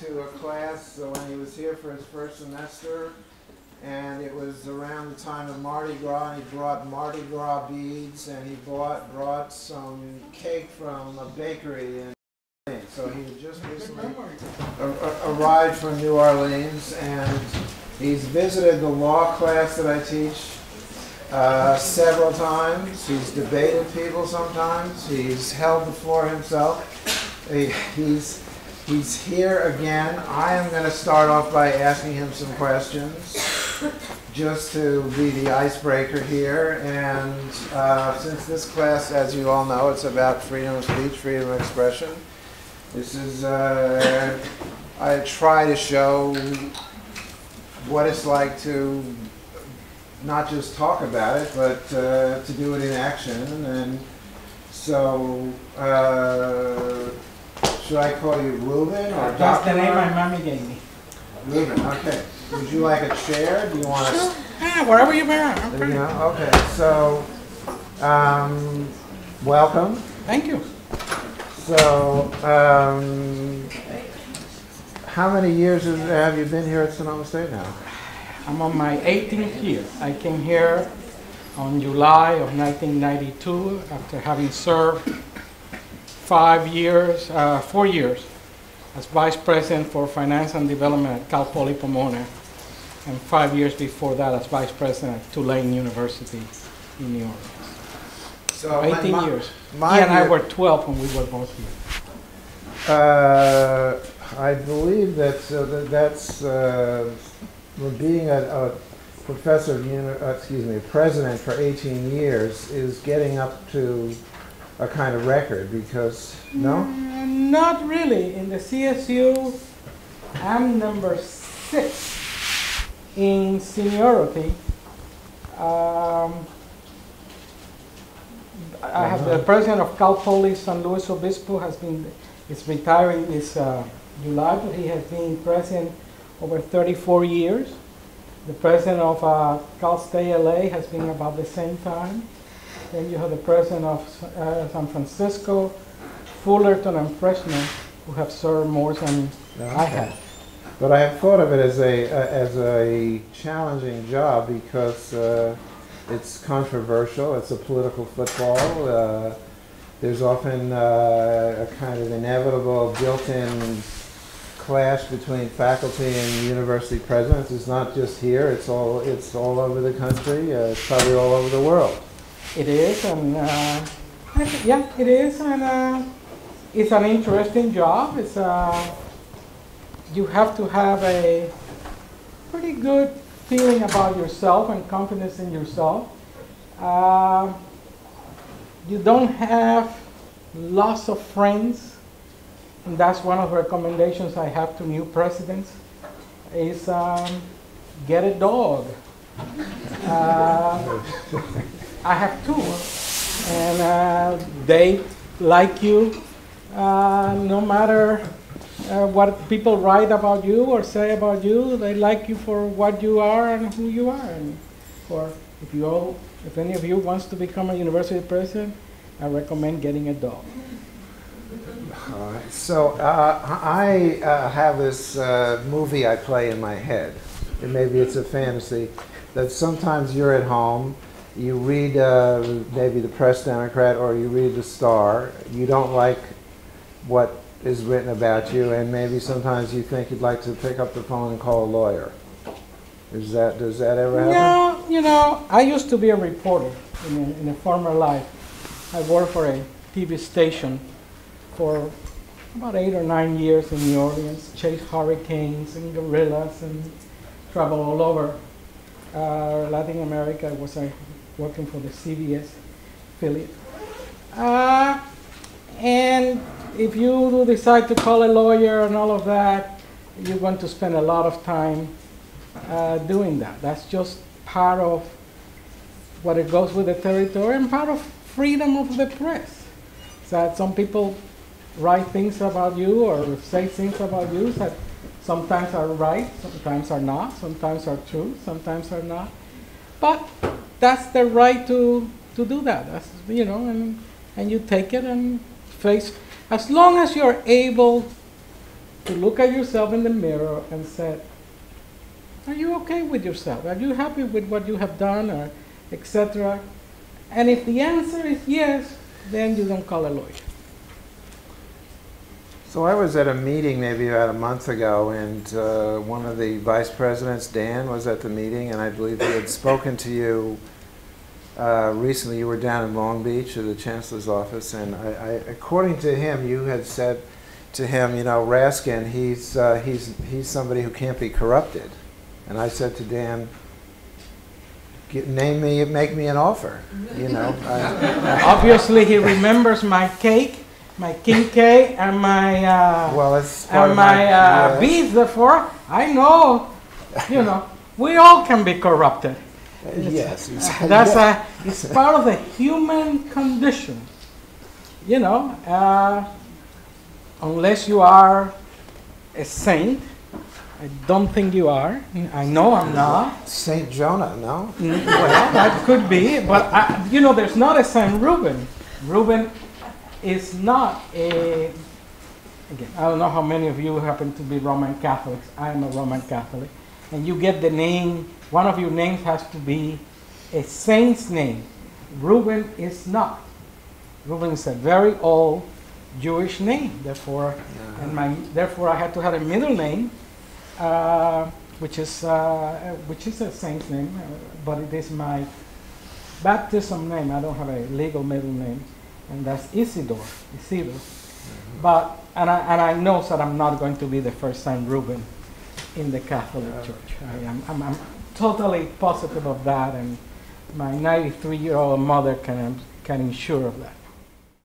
to a class when he was here for his first semester, and it was around the time of Mardi Gras, and he brought Mardi Gras beads, and he brought some cake from a bakery in so he had just recently arrived from New Orleans, and he's visited the law class that I teach several times. He's debated people sometimes. He's held the floor himself. He's here again. I am going to start off by asking him some questions just to be the icebreaker here. And since this class, as you all know, it's about freedom of speech, freedom of expression. This is, I try to show what it's like to not just talk about it, but to do it in action. And so, should I call you Ruben or Dr.? That's the name my mommy gave me. Ruben, okay. Would you like a chair? Do you want to? Yeah, wherever you are. Okay. Okay, so, welcome. Thank you. So, how many years have you been here at Sonoma State now? I'm on my 18th year. I came here on July of 1992 after having served 4 years as Vice President for Finance and Development at Cal Poly Pomona, and 5 years before that as Vice President at Tulane University in New Orleans. So 18 years. He and I were 12 when we were both here. I believe that that's being a professor, president for 18 years is getting up to a kind of record because, no? Not really. In the CSU, I'm number 6 in seniority. I have the president of Cal Poly San Luis Obispo is retiring this July, but he has been president over 34 years. The president of Cal State LA has been about the same time. Then you have the president of San Francisco, Fullerton, and Fresno, who have served more than I have. But I have thought of it as a challenging job because it's controversial. It's a political football. There's often a kind of inevitable built-in clash between faculty and university presidents. It's not just here. It's all over the country. It's probably all over the world. It is, and yeah, it is, and it's an interesting job. It's you have to have a pretty good feeling about yourself and confidence in yourself. You don't have lots of friends, and that's one of the recommendations I have to new presidents, is get a dog. I have 2, and they like you no matter what people write about you or say about you. They like you for what you are and who you are. And for if any of you wants to become a university president, I recommend getting a dog. All right. So I have this movie I play in my head, and maybe it's a fantasy, that sometimes you're at home, you read maybe the Press Democrat or you read the Star, you don't like what is written about you, and maybe sometimes you think you'd like to pick up the phone and call a lawyer. Does that ever happen? No, I used to be a reporter in a former life. I worked for a TV station for about 8 or 9 years in New Orleans, chased hurricanes and gorillas and traveled all over Latin America. I was working for the CBS affiliate. And if you decide to call a lawyer and all of that, you're going to spend a lot of time doing that. That's just part of what it goes with the territory and part of freedom of the press. So that some people write things about you or say things about you that sometimes are right, sometimes are not, sometimes are true, sometimes are not. But that's the right to do that. That's, and you take it and face. As long as you're able to look at yourself in the mirror and say, are you okay with yourself? Are you happy with what you have done, or etc.? And if the answer is yes, then you don't call a lawyer. So I was at a meeting maybe about a month ago, and one of the vice presidents, Dan, was at the meeting, and I believe he had spoken to you recently. You were down in Long Beach at the chancellor's office, and according to him, you had said to him, you know, Raskin, he's somebody who can't be corrupted. And I said to Dan, name me, make me an offer, you know. Obviously, he remembers my cake, my king cake, and my well, it's part and my yes. beads. Therefore, I know, you know, we all can be corrupted. Yes, That's it's part of the human condition, you know. Unless you are a saint, I don't think you are. I know I'm not. Saint Jonah, no? Well, that could be, but you know, there's not a Saint Ruben. Ruben is not a. Again, I don't know how many of you happen to be Roman Catholics. I am a Roman Catholic, and you get the name. One of your names has to be a saint's name. Ruben is not. Ruben is a very old Jewish name. Therefore, therefore, I had to have a middle name. Which is a saint's name, but it is my baptism name. I don't have a legal middle name, and that's Isidore. Mm-hmm. But and I know that I'm not going to be the first Saint Ruben in the Catholic Church. I'm totally positive of that, and my 93-year-old mother can ensure of that.